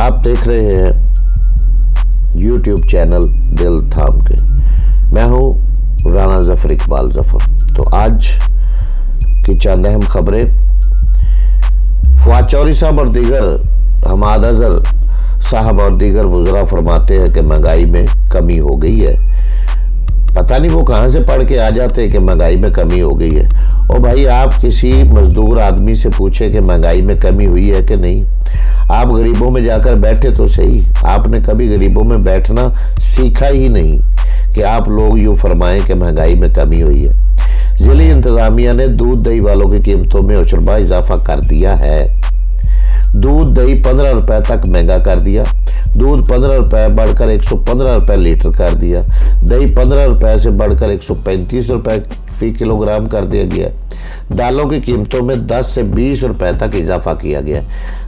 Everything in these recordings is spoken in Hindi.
आप देख रहे हैं YouTube चैनल दिल थाम के। मैं हूँ राना जफर इकबाल जफर। तो आज की चंद अहम खबरें। फवाद चौधरी साहब और दीगर हमाद अजहर साहब और दीगर वज़रा फरमाते हैं कि महंगाई में कमी हो गई है। पता नहीं वो कहाँ से पढ़ के आ जाते हैं कि महंगाई में कमी हो गई है। और भाई, आप किसी मजदूर आदमी से पूछे कि महंगाई में कमी हुई है कि नहीं। आप गरीबों में जाकर बैठे तो सही, आपने कभी गरीबों में बैठना सीखा ही नहीं कि आप लोग यूँ फरमाएं कि महंगाई में कमी हुई है। ज़िली इंतज़ामिया ने दूध दही वालों की कीमतों में अशरबा इजाफा कर दिया है। दूध दही 15 रुपए तक महंगा कर दिया। दूध 15 रुपए बढ़कर 115 रुपए लीटर कर दिया। दही 15 रुपए से बढ़कर 135 रुपए फी किलोग्राम कर दिया गया। दालों की कीमतों में 10 से 20 रुपए तक इजाफा किया गया।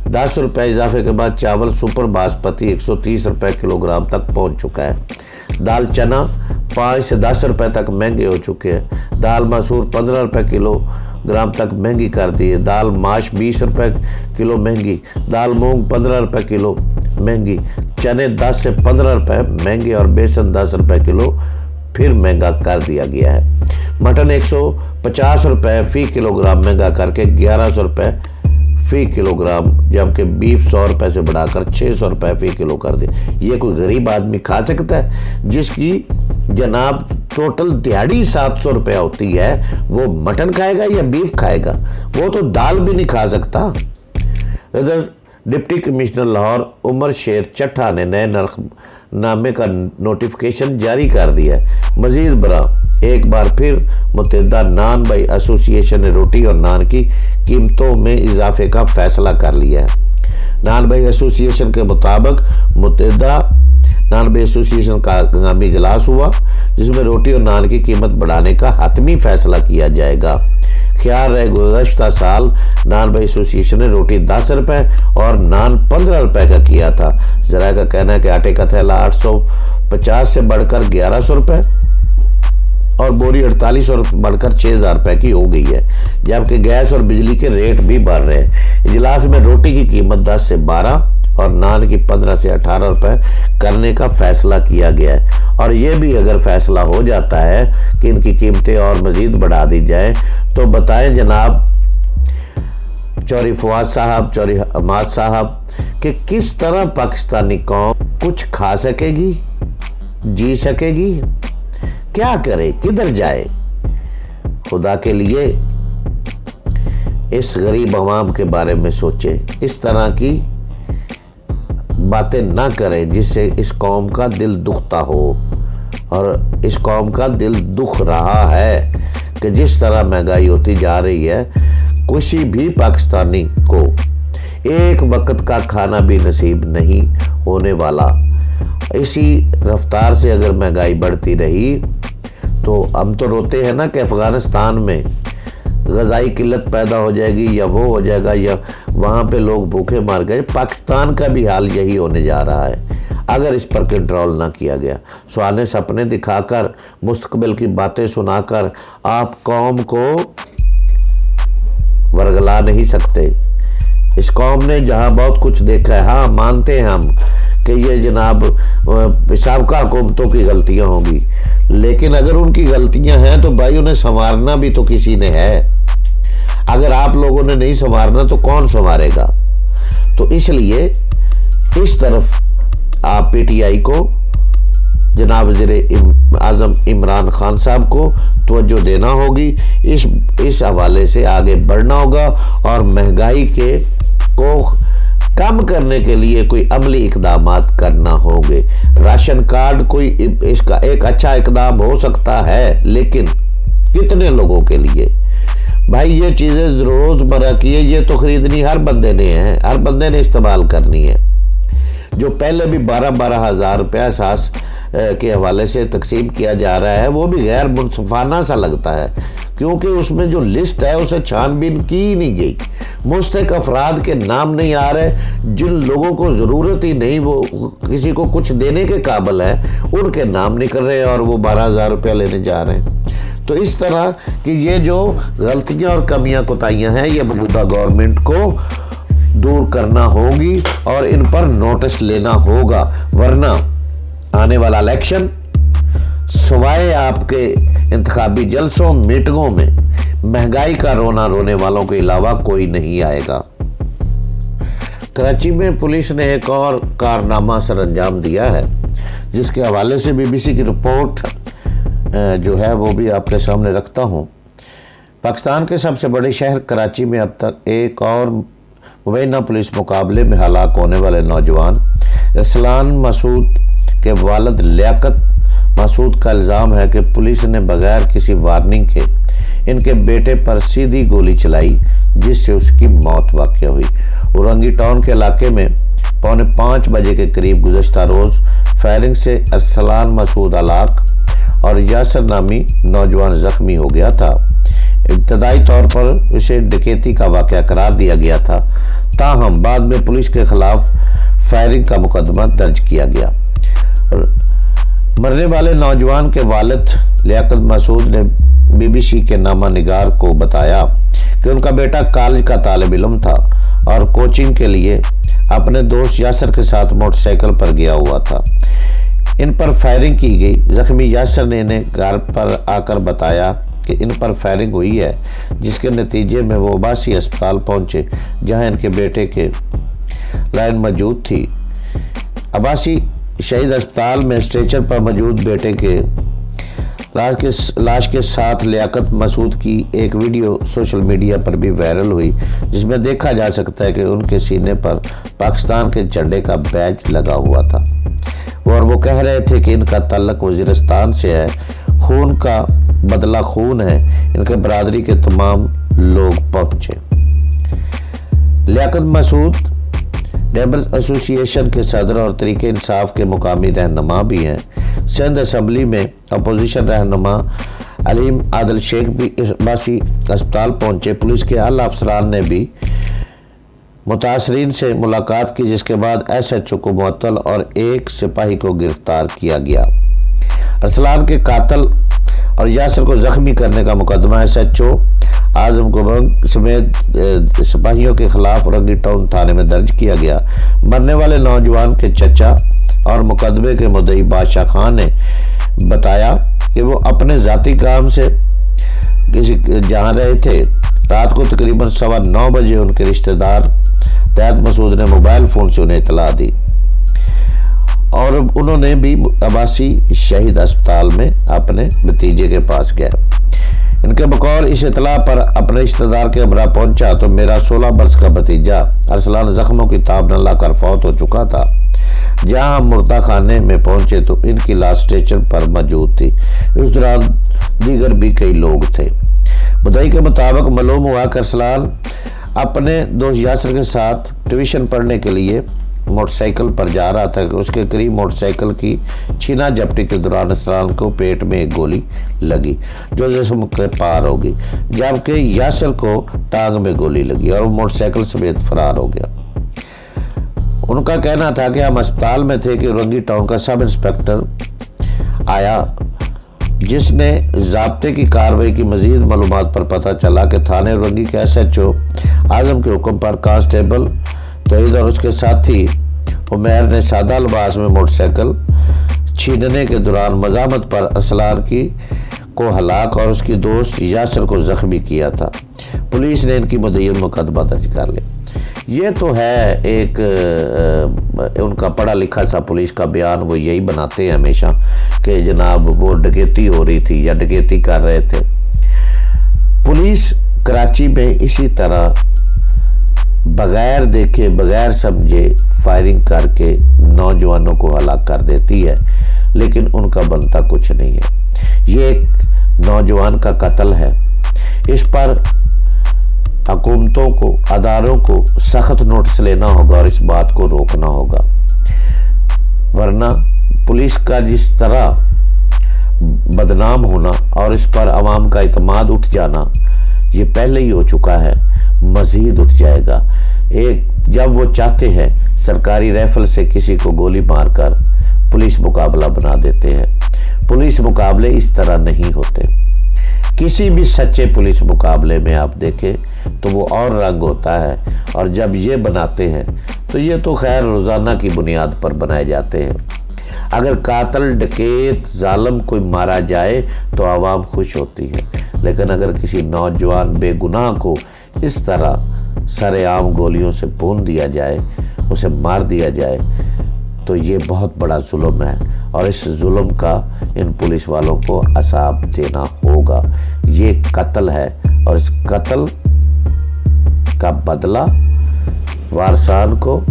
10 रुपए इजाफे के बाद चावल सुपर बासमती 130 रुपए किलोग्राम तक पहुंच चुका है। दाल चना 5 से 10 रुपए तक महंगे हो चुके हैं। दाल मसूर 15 रुपए किलोग्राम तक महंगी कर दी है। दाल माश 20 रुपए किलो महंगी। दाल मूंग 15 रुपए किलो महंगी। चने 10 से 15 रुपए महंगे और बेसन 10 रुपए किलो फिर महंगा कर दिया गया है। मटन 150 रुपए फी किलोग्राम महंगा करके 1100 रुपए फी किलोग्राम, जबकि बीफ 100 रुपए से बढ़ाकर 600 रुपए फी किलो कर दिया। ये कोई गरीब आदमी खा सकता है? जिसकी जनाब टोटल दिहाड़ी 700 रुपया होती है, वो मटन खाएगा या बीफ खाएगा? वो तो दाल भी नहीं खा सकता। इधर डिप्टी कमिश्नर लाहौर उमर शेर चट्ठा ने नए नरखनामे का नोटिफिकेशन जारी कर दिया है। मजीद बरा एक बार फिर मुत्तहिदा नान बाई एसोसिएशन ने रोटी और नान की कीमतों में इजाफे का फैसला कर लिया है। नान बाई एसोसिएशन के मुताबिक मुत्तहिदा नान बाई एसोसिएशन का हंगामी इजलास हुआ, जिसमें रोटी और नान की कीमत बढ़ाने का हतमी फैसला किया जाएगा। ख्याल है गुज़श्ता साल नान बाई एसोसिएशन ने रोटी 10 रुपए और नान 15 रुपए का किया था। जरा का कहना है कि आटे का थैला 850 से बढ़कर 1100 रुपए और बोरी 4800 बढ़कर 6000 रुपए की हो गई है, जबकि गैस और बिजली के रेट भी बढ़ रहे हैं। इजलास में रोटी की कीमत 10 से 12 और नान की 15 से 18 रुपए करने का फैसला किया गया है। और ये भी अगर फैसला हो जाता है कि इनकी कीमतें और मजीद बढ़ा दी जाए, तो बताएं जनाब चौधरी फवाद साहब, चौधरी हमाद साहब, कि किस तरह पाकिस्तानी कौम कुछ खा सकेगी, जी सकेगी, क्या करे, किधर जाए? खुदा के लिए इस गरीब अवाम के बारे में सोचे, इस तरह की बातें ना करें जिससे इस कौम का दिल दुखता हो। और इस कौम का दिल दुख रहा है कि जिस तरह महंगाई होती जा रही है, किसी भी पाकिस्तानी को एक वक्त का खाना भी नसीब नहीं होने वाला। इसी रफ्तार से अगर महंगाई बढ़ती रही तो हम तो रोते हैं ना कि अफ़गानिस्तान में ग़ज़ाई किल्लत पैदा हो जाएगी या वो हो जाएगा या वहाँ पे लोग भूखे मर गए। पाकिस्तान का भी हाल यही होने जा रहा है अगर इस पर कंट्रोल ना किया गया। सुहाने सपने दिखाकर, मुस्तकबिल की बातें सुनाकर आप कौम को वर्गला नहीं सकते। इस कौम ने जहाँ बहुत कुछ देखा है, हाँ मानते हैं हम कि ये जनाब साबका हुकूमतों की गलतियाँ होंगी, लेकिन अगर उनकी गलतियाँ हैं तो भाई उन्हें संवारना भी तो किसी ने है। अगर आप लोगों ने नहीं संवारना तो कौन संवारेगा? तो इसलिए इस तरफ आप पीटीआई को, जनाब वज़ीर आज़म इमरान खान साहब को तवज्जो देना होगी। इस हवाले से आगे बढ़ना होगा और महंगाई को कम करने के लिए कोई अमली इक़दामात करना होंगे। राशन कार्ड कोई इसका एक अच्छा इक़दाम हो सकता है, लेकिन कितने लोगों के लिए? भाई ये चीज़ें रोज़मर्रा की है, ये तो ख़रीदनी हर बंदे ने है, हर बंदे ने इस्तेमाल करनी है। जो पहले भी 12-12 हज़ार रुपया सास के हवाले से तकसीम किया जा रहा है, वो भी गैर मुनसफाना सा लगता है, क्योंकि उसमें जो लिस्ट है उसे छानबीन की ही नहीं गई। मुस्तहिक अफराद के नाम नहीं आ रहे, जिन लोगों को ज़रूरत ही नहीं, वो किसी को कुछ देने के काबिल है, उनके नाम निकल रहे हैं और वो 12,000 रुपया लेने जा रहे हैं। तो इस तरह की ये जो गलतियाँ और कमियाँ कोताहियाँ हैं, ये मौजूदा गवर्नमेंट को दूर करना होगी और इन पर नोटिस लेना होगा, वरना आने वाला इलेक्शन सिवाय आपके इंतखाबी जलसों मीटिंगों में महंगाई का रोना रोने वालों के अलावा कोई नहीं आएगा। कराची में पुलिस ने एक और कारनामा सर अंजाम दिया है, जिसके हवाले से बीबीसी की रिपोर्ट जो है वो भी आपके सामने रखता हूँ। पाकिस्तान के सबसे बड़े शहर कराची में अब तक एक और मुबैना पुलिस मुकाबले में हलाक होने वाले नौजवान अरसलान मसूद के वालिद लियाकत मसूद का इल्ज़ाम है कि पुलिस ने बगैर किसी वार्निंग के इनके बेटे पर सीधी गोली चलाई, जिससे उसकी मौत वाक़ हुई। औरंगी टाउन के इलाके में 4:45 बजे के करीब गुज़श्ता रोज़ फायरिंग से अरसलान मसूद हलाक और यासर नामी नौजवान ज़ख्मी हो गया था। इब्तदाई तौर पर इसे डकैती का वाक़या करार दिया गया था, ताहम बाद में पुलिस के खिलाफ फायरिंग का मुकदमा दर्ज किया गया। मरने वाले नौजवान के वालिद लियाकत मसूद ने बीबीसी के नामा निगार को बताया कि उनका बेटा कॉलेज का तालिब इल्म था और कोचिंग के लिए अपने दोस्त यासर के साथ मोटरसाइकिल पर गया हुआ था। इन पर फायरिंग की गई। जख्मी यासर ने इन्हें घर पर आकर बताया कि इन पर फायरिंग हुई है, जिसके नतीजे में वो अब्बासी अस्पताल पहुंचे, जहां इनके बेटे के लाइन मौजूद थी। अब्बासी शहीद अस्पताल में स्ट्रेचर पर मौजूद बेटे के लाश के साथ लियाकत मसूद की एक वीडियो सोशल मीडिया पर भी वायरल हुई, जिसमें देखा जा सकता है कि उनके सीने पर पाकिस्तान के झंडे का बैज लगा हुआ था और वो कह रहे थे कि इनका ताल्लुक वज़ीरिस्तान से है, खून का बदला खून है। इनके बरादरी के तमाम लोग पहुंचे। लियाकत मसूद नेबर्स एसोसिएशन के सदर और तरीके इंसाफ के मुकामी रहनुमा भी हैं। सिंध असम्बली में अपोजिशन रहनुमा अलीम आदिल शेख भी अब्बासी अस्पताल पहुंचे। पुलिस के आला अफसरान ने भी मुतासरीन से मुलाकात की, जिसके बाद SHO को मुअत्तल और एक सिपाही को गिरफ्तार किया गया। अरसलान के कातल और यासर को जख्मी करने का मुकदमा SHO आजम गुबंग समेत सिपाहियों के खिलाफ औरंगी टाउन थाने में दर्ज किया गया। मरने वाले नौजवान के चचा और मुकदमे के मुद्दई बादशाह खान ने बताया कि वो अपने ज़ाती काम से किसी जहाँ रहे थे। रात को तकरीबन 9:15 बजे उनके रिश्तेदार तैयद मसूद ने मोबाइल फ़ोन से उन्हें इतला दी और उन्होंने भी अब्बासी शहीद अस्पताल में अपने भतीजे के पास गए। इनके बकौल इस इतला पर अपने रिश्तेदार के हमरा पहुंचा तो मेरा 16 वर्ष का भतीजा अरसलान जख्मों की ताब न लाकर फौत हो चुका था। जहां हम मुर्दा खाने में पहुंचे तो इनकी लाश स्ट्रेचर पर मौजूद थी। इस दौरान दीगर भी कई लोग थे। मुद्दई के मुताबिक मालूम हुआ कि अरसलान अपने दोस्त यासर के साथ ट्यूशन पढ़ने के लिए मोटरसाइकिल पर जा रहा था कि उसके करीब मोटरसाइकिल की छीना झपटी के दौरान अरसलान को पेट में एक गोली लगी, जो जिस्म के पार हो गई, जबकि यासर को टांग में गोली लगी और वो मोटरसाइकिल समेत फरार हो गया। उनका कहना था कि हम अस्पताल में थे कि औरंगी टाउन का सब इंस्पेक्टर आया, जिसने ज़ाब्ते की कार्रवाई की मजीद मालूमात पर पता चला कि थाने औरंगी के SHO आजम के हुक्म पर कांस्टेबल तोहीद और उसके साथी उमैर ने सादा लिबास में मोटरसाइकिल छीनने के दौरान मज़ामत पर अरसलान को हलाक और उसकी दोस्त यासर को ज़ख्मी किया था। पुलिस ने इनकी मुद्दई मुकदमा दर्ज कर लिया। ये तो है एक उनका पढ़ा लिखा सा पुलिस का बयान। वो यही बनाते हैं हमेशा कि जनाब वो डकैती हो रही थी या डकैती कर रहे थे। पुलिस कराची में इसी तरह बगैर देखे बगैर समझे फायरिंग करके नौजवानों को हलाक कर देती है, लेकिन उनका बनता कुछ नहीं है। ये एक नौजवान का कत्ल है। इस पर हुकूमतों को, अदारों को सख्त नोटिस लेना होगा और इस बात को रोकना होगा, वरना पुलिस का जिस तरह बदनाम होना और इस पर अवाम का इत्मीनान उठ जाना ये पहले ही हो चुका है, मज़ीद उठ जाएगा। जब वो चाहते हैं सरकारी राइफल से किसी को गोली मारकर पुलिस मुकाबला बना देते हैं। पुलिस मुकाबले इस तरह नहीं होते। किसी भी सच्चे पुलिस मुकाबले में आप देखें तो वो और रंग होता है, और जब ये बनाते हैं तो ये तो खैर रोज़ाना की बुनियाद पर बनाए जाते हैं। अगर कातिल, डकैत, जालिम कोई मारा जाए तो आवाम खुश होती है, लेकिन अगर किसी नौजवान बेगुनाह को इस तरह सरेआम गोलियों से भून दिया जाए, उसे मार दिया जाए, तो ये बहुत बड़ा जुल्म है, और इस जुल्म का इन पुलिस वालों को असाब देना होगा। ये कत्ल है, और इस कत्ल का बदला वारसान को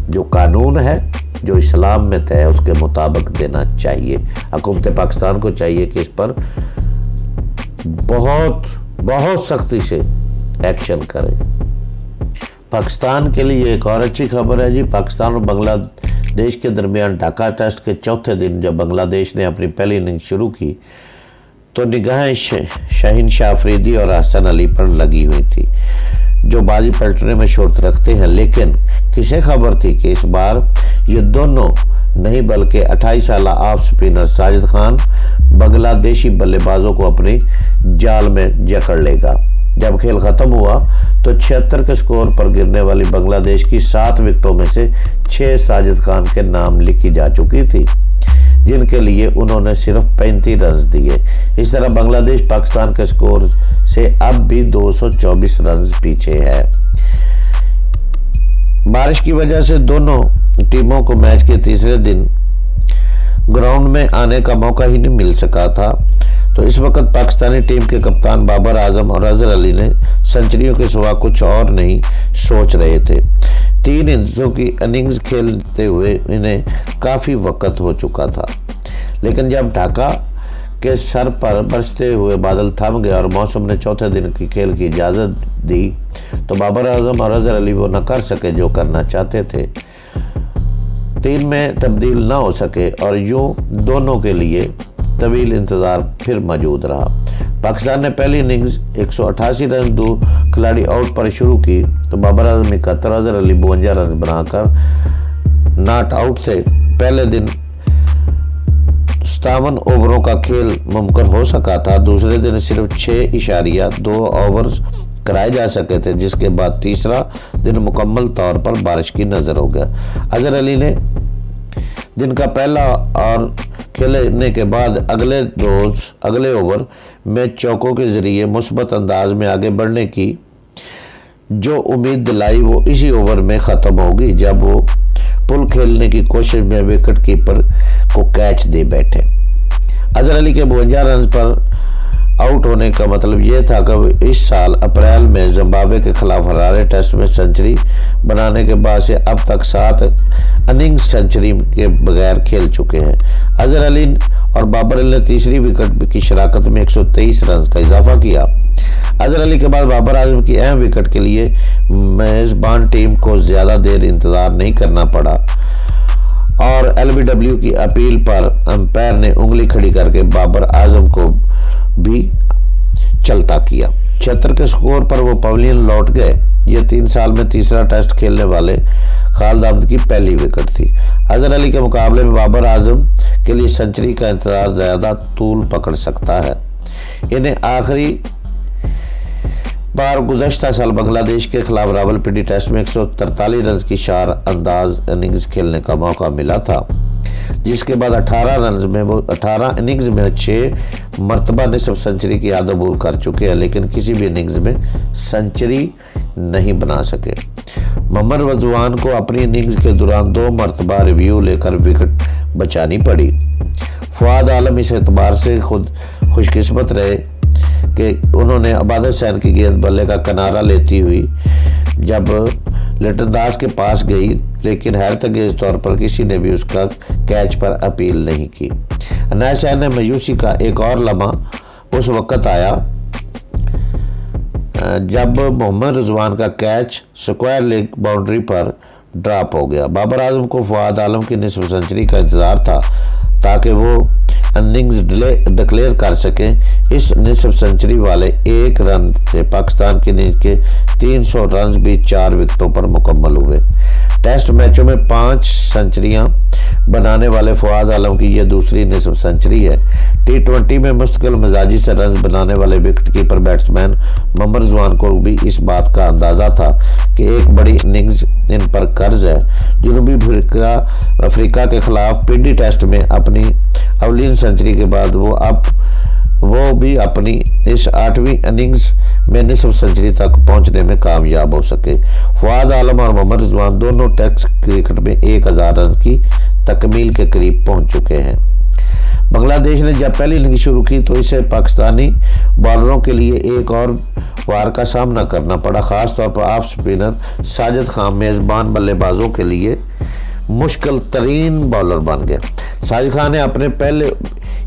जो कानून है, जो इस्लाम में तय है, उसके मुताबिक देना चाहिए। हुकूमत पाकिस्तान को चाहिए कि इस पर बहुत सख्ती से एक्शन करे। पाकिस्तान के लिए एक और अच्छी खबर है जी। पाकिस्तान और बांग्लादेश के दरमियान ढाका टेस्ट के चौथे दिन जब बांग्लादेश ने अपनी पहली इनिंग शुरू की तो निगाहें शाहीन शाह अफरीदी और हसन अली पर लगी हुई थी, जो बाजी पलटने में शोरत रखते हैं। लेकिन किसे खबर थी कि इस बार ये दोनों नहीं बल्कि 28 साल ऑफ स्पिनर साजिद खान बांग्लादेशी बल्लेबाजों को अपने जाल में जकड़ लेगा। जब खेल खत्म हुआ तो 76 के स्कोर पर गिरने वाली बांग्लादेश की 7 विकेटों में से 6 साजिद खान के नाम लिखी जा चुकी थी, जिनके लिए उन्होंने सिर्फ 35 रन दिए। इस तरह बांग्लादेश पाकिस्तान के स्कोर से अब भी 224 रन पीछे है। बारिश की वजह से दोनों टीमों को मैच के तीसरे दिन ग्राउंड में आने का मौका ही नहीं मिल सका था। तो इस वक्त पाकिस्तानी टीम के कप्तान बाबर आजम और अजहर अली ने सेंचुरियों के सिवा कुछ और नहीं सोच रहे थे। 3 इंचों की इनिंग्स खेलते हुए इन्हें काफ़ी वक्त हो चुका था, लेकिन जब ढाका के सर पर बरसते हुए बादल थम गए और मौसम ने चौथे दिन की खेल की इजाज़त दी, तो बाबर आजम और अजहर अली वो न कर सके जो करना चाहते थे। टीम में तब्दील ना हो सके और यूँ दोनों के लिए तवील इंतज़ार फिर मौजूद रहा। पाकिस्तान ने पहली इनिंग्स 188 रन 2 खिलाड़ी आउट पर शुरू की तो बाबर आजम 71, अजहर अली 52 रन बनाकर नॉट आउट थे। पहले दिन 57 ओवरों का खेल मुमकिन हो सका था। दूसरे दिन सिर्फ 6.2 ओवर्स कराए जा सके थे, जिसके बाद तीसरा दिन मुकम्मल तौर पर बारिश की नज़र हो गया। अजहर अली ने दिन का पहला और खेलने के बाद अगले ओवर में चौकों के जरिए मुस्बत अंदाज में आगे बढ़ने की जो उम्मीद दिलाई वो इसी ओवर में ख़त्म होगी, जब वो पुल खेलने की कोशिश में विकेट कीपर को कैच दे बैठे। अजहर अली के 52 रन पर आउट होने का मतलब यह था कि इस साल अप्रैल में जिम्बाब्वे के खिलाफ हरारे टेस्ट में सेंचुरी बनाने के बाद से अब तक 7 इनिंग्स सेंचुरी के बगैर खेल चुके हैं। अजहर अली और बाबर अली ने तीसरी विकेट की शराकत में 123 रन का इजाफा किया। अजहर अली के बाद बाबर आजम की अहम विकेट के लिए मेज़बान टीम को ज़्यादा देर इंतज़ार नहीं करना पड़ा और LBW की अपील पर अंपायर ने उंगली खड़ी करके बाबर आजम को भी चलता किया। 76 के स्कोर पर वो पवेलियन लौट गए। ये 3 साल में तीसरा टेस्ट खेलने वाले खालिद अहमद की पहली विकेट थी। अजहर अली के मुकाबले में बाबर आजम के लिए सेंचुरी का इंतजार ज़्यादा तूल पकड़ सकता है। इन्हें आखिरी बार गुज़श्ता साल बांग्लादेश के खिलाफ रावलपिंडी टेस्ट में 143 रन की शार अंदाज इनिंग्स खेलने का मौका मिला था, जिसके बाद 18 इनिंग्स में 6 मरतबा निस्फ सेंचुरी की आदत अबूर कर चुके हैं, लेकिन किसी भी इनिंग्स में सेंचुरी नहीं बना सके। मोहम्मद रज़वान को अपनी इनिंग्स के दौरान 2 मरतबा रिव्यू लेकर विकेट बचानी पड़ी। फवाद आलम इस एतबार से खुद खुशकिस्मत रहे कि उन्होंने अबाद हुसैन की गेंद बल्ले का किनारा लेती हुई जब लिटनदास के पास गई, लेकिन हैरतअंगेज़ तौर पर किसी ने भी उसका कैच पर अपील नहीं की। अनायत हुसैन ने मायूसी का एक और लम्हा उस वक़्त आया जब मोहम्मद रज़वान का कैच स्क्वायर लेग बाउंड्री पर ड्रॉप हो गया। बाबर आजम को फवाद आलम की निस्फ सेंचुरी का इंतज़ार था ताकि वो इनिंग्स डिक्लेयर कर सकें। इस निस्फ सेंचुरी वाले 1 रन से पाकिस्तान की इनिंग्स के 300 रन भी 4 विकेटों पर मुकम्मल हुए। टेस्ट मैचों में 5 सेंचुरियां बनाने वाले फवाद आलम की यह दूसरी निस्फ सेंचुरी है। T20 में मुस्तकिल मिजाजी से रन बनाने वाले wicket keeper batsman Mohammad Rizwan को भी इस बात का अंदाज़ा था कि एक बड़ी इनिंग्स इन पर कर्ज है। जनूबी अफ्रीका के खिलाफ पीडी टेस्ट में अपनी अवलीन सेंचुरी के बाद वो भी अपनी इस 8वीं इनिंग्स में निस्फ सेंचुरी तक पहुंचने में कामयाब हो सके। फवाद आलम और मोहम्मद रिजवान दोनों टेस्ट क्रिकेट में 1000 रन की तकमील के करीब पहुंच चुके हैं। बांग्लादेश ने जब पहली इनिंग शुरू की तो इसे पाकिस्तानी बॉलरों के लिए एक और वार का सामना करना पड़ा। खासतौर पर ऑफ स्पिनर साजिद खान मेज़बान बल्लेबाजों के लिए मुश्किल तरीन बॉलर बन गए। साजिद खान ने अपने पहले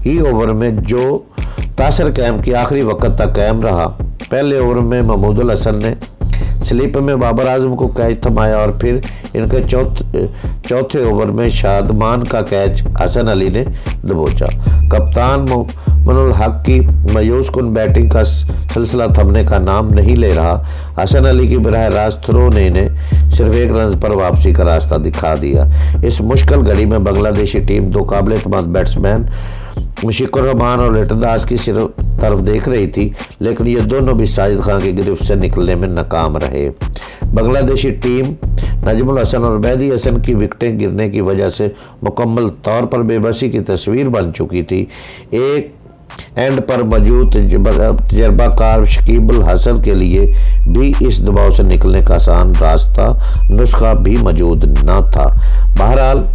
ही ओवर में जो तासर कायम की आखिरी वक्त तक कायम रहा। पहले ओवर में महमूदुल हसन ने स्लिप में बाबर आजम को कैच थमाया और फिर इनके चौथे ओवर में शादमान का कैच हसन अली ने दबोचा। कप्तान मोमिनुल हक की मायूस कुन बैटिंग का सिलसिला थमने का नाम नहीं ले रहा। हसन अली की बराह रास्त थ्रो ने इन्हें सिर्फ 1 रन पर वापसी का रास्ता दिखा दिया। इस मुश्किल घड़ी में बांग्लादेशी टीम 2 काबिल एतमाद बैट्समैन मुशीकुर रहमान और लिटनदास की तरफ देख रही थी, लेकिन ये दोनों भी साजिद खान की गिरफ्त से निकलने में नाकाम रहे। बांग्लादेशी टीम नजमुल हसन और मेहदी हसन की विकेटें गिरने की वजह से मुकम्मल तौर पर बेबसी की तस्वीर बन चुकी थी। एक एंड पर मौजूद तजर्बाकार शकीब अल हसन के लिए भी इस दबाव से निकलने का आसान नुस्खा भी मौजूद न था। बहरहाल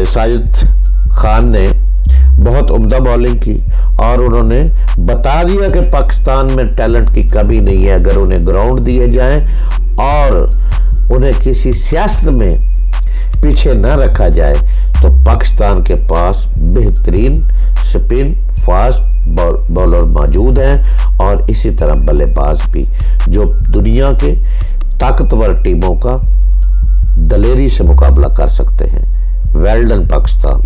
साजिद खान ने बहुत उम्दा बॉलिंग की और उन्होंने बता दिया कि पाकिस्तान में टैलेंट की कमी नहीं है। अगर उन्हें ग्राउंड दिए जाएं और उन्हें किसी सियासत में पीछे न रखा जाए तो पाकिस्तान के पास बेहतरीन स्पिन फास्ट बॉलर मौजूद हैं और इसी तरह बल्लेबाज भी जो दुनिया के ताकतवर टीमों का दलेरी से मुकाबला कर सकते हैं। Well done Pakistan.